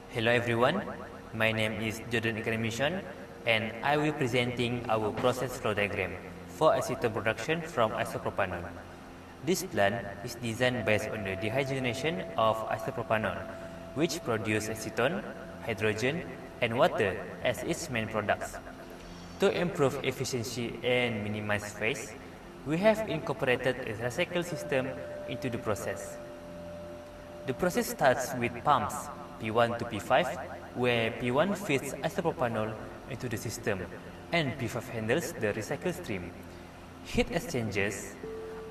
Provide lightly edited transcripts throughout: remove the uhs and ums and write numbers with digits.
Hello everyone, my name is Jordan Academician and I will be presenting our process flow diagram for acetone production from isopropanol. This plant is designed based on the dehydrogenation of isopropanol, which produce acetone, hydrogen, and water as its main products. To improve efficiency and minimize waste, we have incorporated a recycle system into the process. The process starts with pumps P1 to P5, where P1 feeds isopropanol into the system and P5 handles the recycle stream. Heat exchangers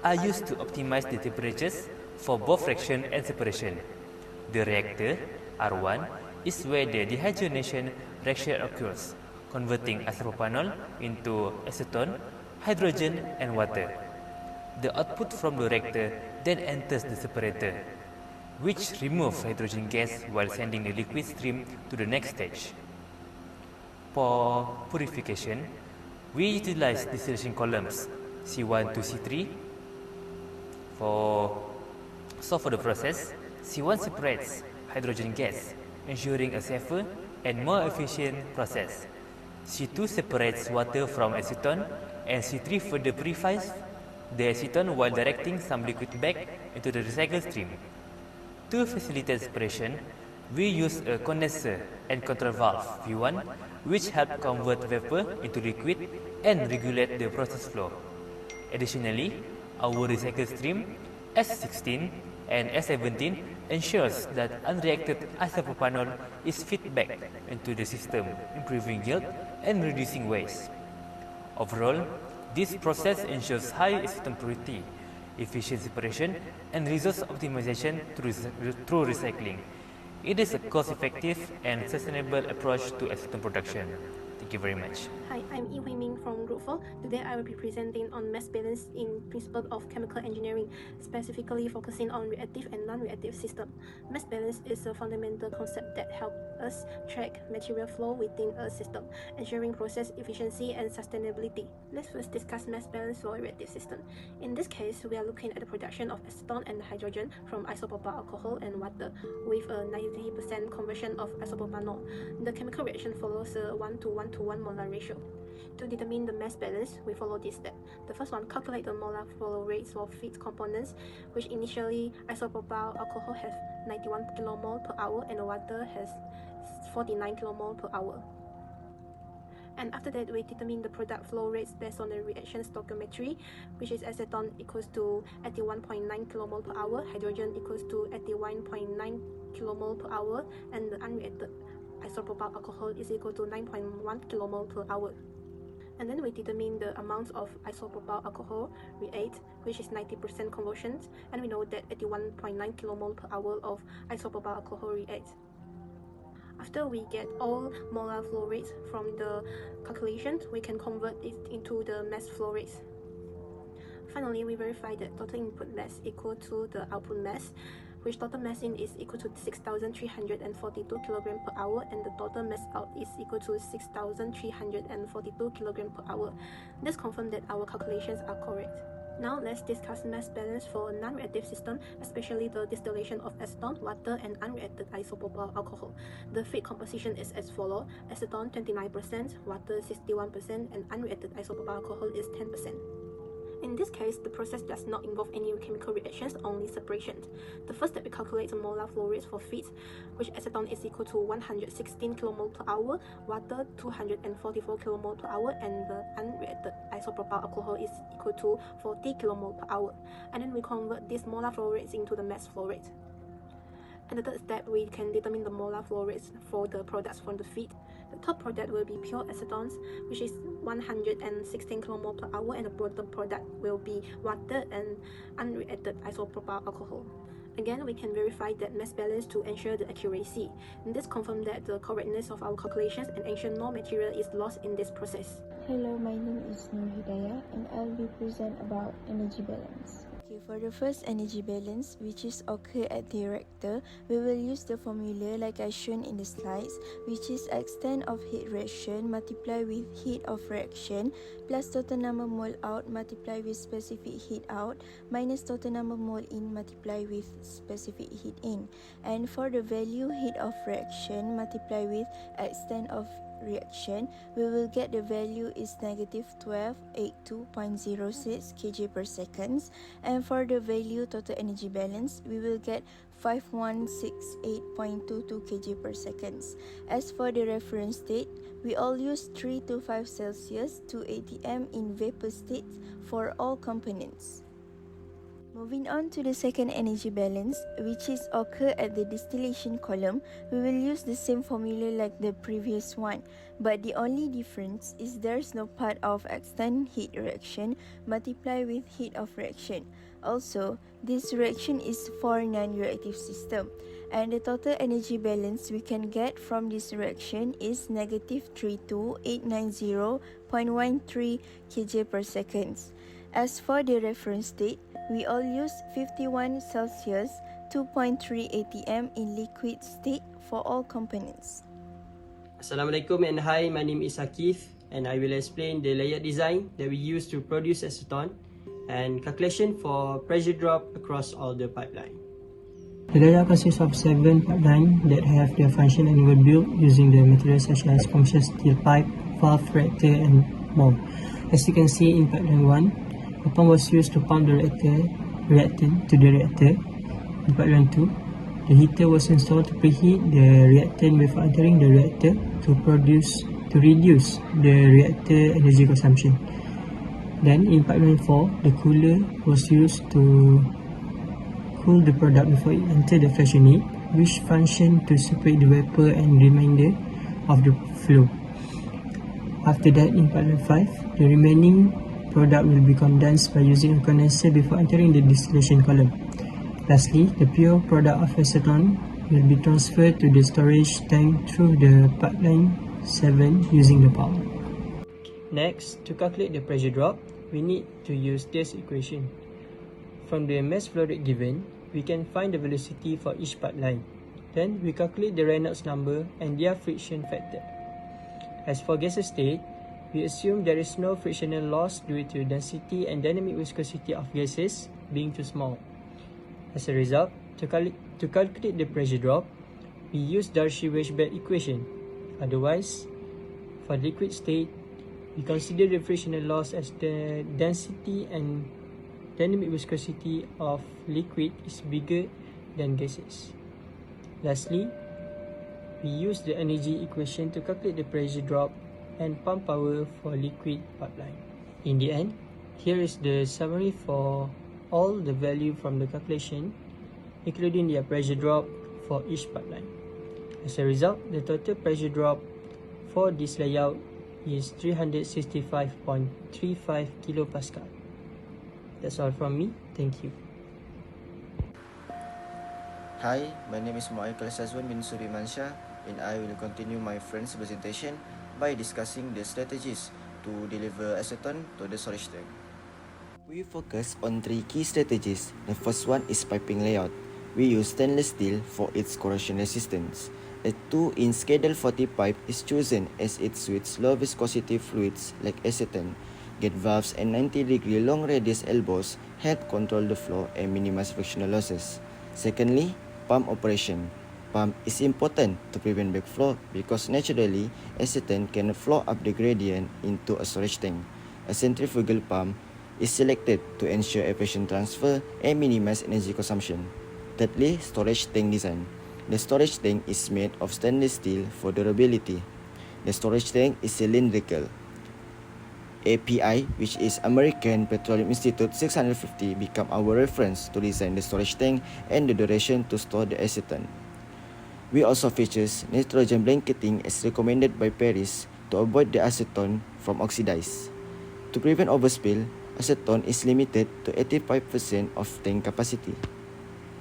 are used to optimize the temperatures for both fraction and separation. The reactor, R1, is where the dehydrogenation reaction occurs, converting isopropanol into acetone, hydrogen, and water. The output from the reactor then enters the separator, which removes hydrogen gas while sending the liquid stream to the next stage. For purification, we utilize distillation columns C1 to C3. For the process, C1 separates hydrogen gas, ensuring a safer and more efficient process. C2 separates water from acetone, and C3 further purifies the acetone while directing some liquid back into the recycle stream. To facilitate separation, we use a condenser and control valve V1, which help convert vapor into liquid and regulate the process flow. Additionally, our recycle stream S16 and S17 ensures that unreacted isopropanol is fed back into the system, improving yield and reducing waste. Overall, this process ensures high acetone purity, efficient separation, and resource optimization through recycling. It is a cost-effective and sustainable approach to acetone production. Thank you very much. Hi, I'm Yi Hui-Ming from Group 4. Today I will be presenting on mass balance in principle of chemical engineering, specifically focusing on reactive and non-reactive system. Mass balance is a fundamental concept that helps us track material flow within a system, ensuring process efficiency and sustainability. Let's first discuss mass balance for a reactive system. In this case, we are looking at the production of acetone and hydrogen from isopropyl alcohol and water with a 90% conversion of isopropanol. The chemical reaction follows a 1:1:1 molar ratio. To determine the mass balance, we follow this step. The first one, calculate the molar flow rates for feed components, which initially isopropyl alcohol has 91 kmol per hour and water has 49 kmol per hour. And after that, we determine the product flow rates based on the reaction stoichiometry, which is acetone equals to 81.9 kmol per hour, hydrogen equals to 81.9 kmol per hour, and the unreacted isopropyl alcohol is equal to 9.1 kmol per hour. And then we determine the amount of isopropyl alcohol react, which is 90% conversion, and we know that 81.9 kmol per hour of isopropyl alcohol react. After we get all molar flow rates from the calculations, we can convert it into the mass flow rates. Finally, we verify that total input mass equal to the output mass, which total mass in is equal to 6,342 kg per hour, and the total mass out is equal to 6,342 kg per hour. This confirms that our calculations are correct. Now let's discuss mass balance for a non-reactive system, especially the distillation of acetone, water, and unreacted isopropyl alcohol. The feed composition is as follows: acetone 29%, water 61%, and unreacted isopropyl alcohol is 10%. In this case, the process does not involve any chemical reactions, only separation. The first step, we calculate the molar flow rates for feeds, which acetone is equal to 116 kmol per hour, water 244 kmol per hour, and the unreacted isopropyl alcohol is equal to 40 kmol per hour. And then we convert these molar flow rates into the mass flow rate. And the third step, we can determine the molar flow rates for the products from the feed. The top product will be pure acetones, which is 116 kmol per hour, and the bottom product will be water and unreacted isopropyl alcohol. Again, we can verify that mass balance to ensure the accuracy. And this confirms that the correctness of our calculations and ensure no material is lost in this process. Hello, my name is Nur Hidayah and I'll be present about energy balance. Thank Okay, for the first energy balance, which is occur at the reactor, we will use the formula like I shown in the slides, which is extent of heat reaction multiplied with heat of reaction plus total number mole out multiplied with specific heat out minus total number mole in multiplied with specific heat in. And for the value heat of reaction multiplied with extent of reaction, we will get the value is negative 1282.06 kg per seconds, and for the value total energy balance, we will get 5168.22 kg per seconds. As for the reference state, we all use 3 to 5 Celsius to atm in vapor state for all components. Moving on to the second energy balance, which is occur at the distillation column, we will use the same formula like the previous one, but the only difference is there's no part of extent heat reaction multiplied with heat of reaction. Also, this reaction is for non-reactive system, and the total energy balance we can get from this reaction is negative 32890.13 kg per seconds. As for the reference state, we all use 51 Celsius 2.3 atm in liquid state for all components. Assalamualaikum and hi, my name is Akif and I will explain the layout design that we use to produce acetone and calculation for pressure drop across all the pipeline. The layout consists of 7 pipelines that have their function and were built using the materials such as commercial steel pipe, valve, reactor and more. As you can see in pipeline 1, the pump was used to pump the reactant to the reactor. In pipeline 2, the heater was installed to preheat the reactant before entering the reactor to reduce the reactor energy consumption. Then in pipeline 4, the cooler was used to cool the product before it entered the flash unit, which functioned to separate the vapor and remainder of the flow. After that, in pipeline 5, the remaining product will be condensed by using a condenser before entering the distillation column. Lastly, the pure product of acetone will be transferred to the storage tank through the pipeline 7 using the pump. Next, to calculate the pressure drop, we need to use this equation. From the mass flow rate given, we can find the velocity for each pipeline. Then, we calculate the Reynolds number and their friction factor. As for gaseous state, we assume there is no frictional loss due to density and dynamic viscosity of gases being too small. As a result, to calculate the pressure drop, we use Darcy-Weisbach equation. Otherwise, for liquid state, we consider the frictional loss as the density and dynamic viscosity of liquid is bigger than gases. Lastly, we use the energy equation to calculate the pressure drop and pump power for liquid pipeline. In the end, here is the summary for all the value from the calculation, including the pressure drop for each pipeline. As a result, the total pressure drop for this layout is 365.35 kilopascal. That's all from me. Thank you. Hi, my name is Mu'aykal Sazwan bin Surimansyah and I will continue my friend's presentation by discussing the strategies to deliver acetone to the storage tank. We focus on 3 key strategies. The first one is piping layout. We use stainless steel for its corrosion resistance. A 2-inch Schedule 40 pipe is chosen as it suits low viscosity fluids like acetone. Gate valves and 90-degree long radius elbows help control the flow and minimize frictional losses. Secondly, pump operation. Pump is important to prevent backflow because naturally, acetone cannot flow up the gradient into a storage tank. A centrifugal pump is selected to ensure efficient transfer and minimize energy consumption. Thirdly, storage tank design. The storage tank is made of stainless steel for durability. The storage tank is cylindrical. API, which is American Petroleum Institute 650, become our reference to design the storage tank and the duration to store the acetone. We also features nitrogen blanketing as recommended by Paris to avoid the acetone from oxidize. To prevent overspill, acetone is limited to 85% of tank capacity.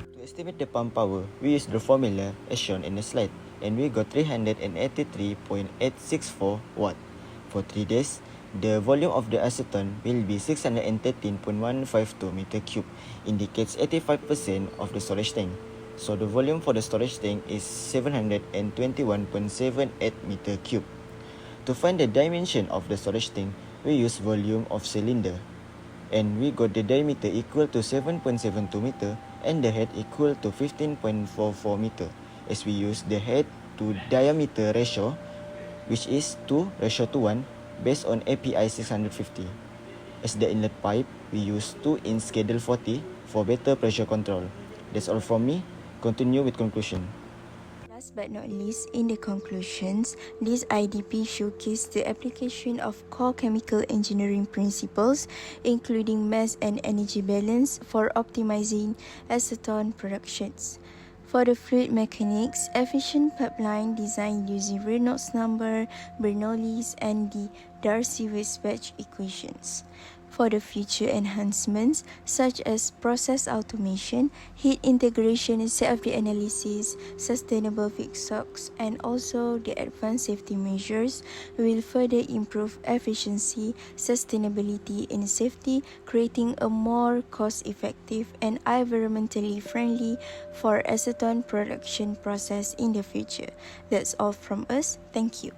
To estimate the pump power, we use the formula as shown in the slide and we got 383.864 watt. For 3 days, The volume of the acetone will be 613.152 meter cube, indicates 85% of the storage tank. So the volume for the storage tank is 721.78 meter cube. To find the dimension of the storage tank, we use volume of cylinder. And we got the diameter equal to 7.72 meter and the head equal to 15.44 meter, as we use the head to diameter ratio, which is 2:1 based on API 650. As the inlet pipe, we use 2 in schedule 40 for better pressure control. That's all from me. Continue with conclusion. Last but not least, in the conclusions, this IDP showcased the application of core chemical engineering principles, including mass and energy balance for optimizing acetone productions. For the fluid mechanics, efficient pipeline design using Reynolds number, Bernoulli's, and the Darcy-Weisbach equations. For the future enhancements, such as process automation, heat integration, safety analysis, sustainable feedstocks, and also the advanced safety measures, will further improve efficiency, sustainability, and safety, creating a more cost-effective and environmentally friendly for acetone production process in the future. That's all from us. Thank you.